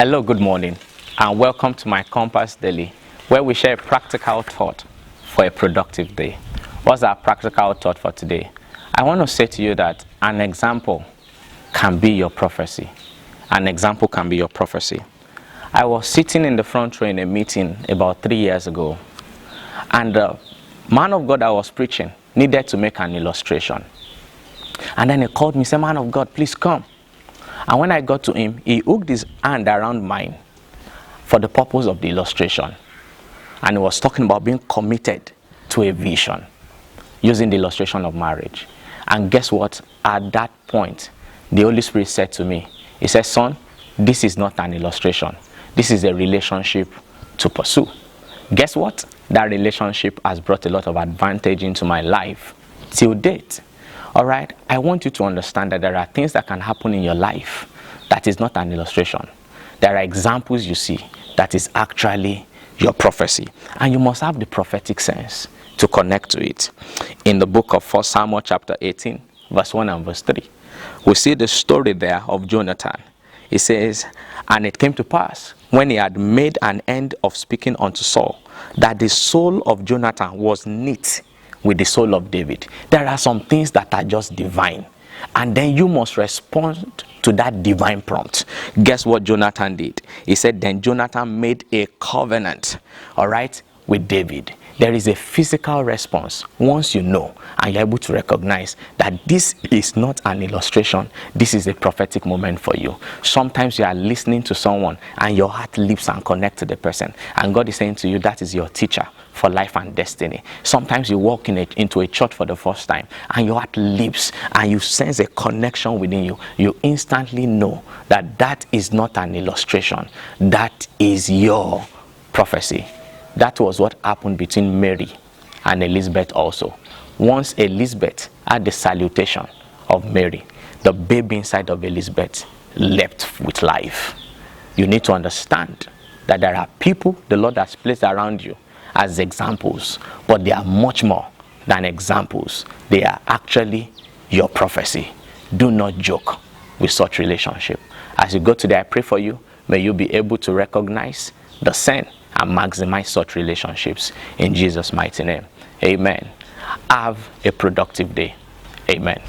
Hello, good morning, and welcome to my Compass Daily, where we share a practical thought for a productive day. What's our practical thought for today? I want to say to you that an example can be your prophecy. An example can be your prophecy. I was sitting in the front row in a meeting about 3 years ago, and the man of God I was preaching needed to make an illustration. And then he called me, said, "Man of God, please come." And when I got to him, he hooked his hand around mine for the purpose of the illustration. And he was talking about being committed to a vision, using the illustration of marriage. And guess what? At that point, the Holy Spirit said to me, he said, "Son, this is not an illustration. This is a relationship to pursue." Guess what? That relationship has brought a lot of advantage into my life till date. All right, I want you to understand that there are things that can happen in your life that is not an illustration. There are examples you see that is actually your prophecy, and you must have the prophetic sense to connect to it. In the book of 1 Samuel chapter 18, verse 1 and verse 3, we see the story there of Jonathan. It says, "And it came to pass, when he had made an end of speaking unto Saul, that the soul of Jonathan was knit with the soul of David." There are some things that are just divine, and then you must respond to that divine prompt. Guess what Jonathan did? He said, "Then Jonathan made a covenant," all right, with David. There is a physical response once you know and you're able to recognize that this is not an illustration. This is a prophetic moment for you. Sometimes you are listening to someone and your heart leaps and connects to the person, and God is saying to you, that is your teacher for life and destiny. Sometimes you walk into a church for the first time and your heart leaps and you sense a connection within you. You instantly know that that is not an illustration. That is your prophecy. That was what happened between Mary and Elizabeth also. Once Elizabeth had the salutation of Mary, the baby inside of Elizabeth leapt with life. You need to understand that there are people the Lord has placed around you as examples, but they are much more than examples. They are actually your prophecy. Do not joke with such relationship. As you go today, I pray for you. May you be able to recognize the sin and maximize such relationships in Jesus' mighty name. Amen. Have a productive day. Amen.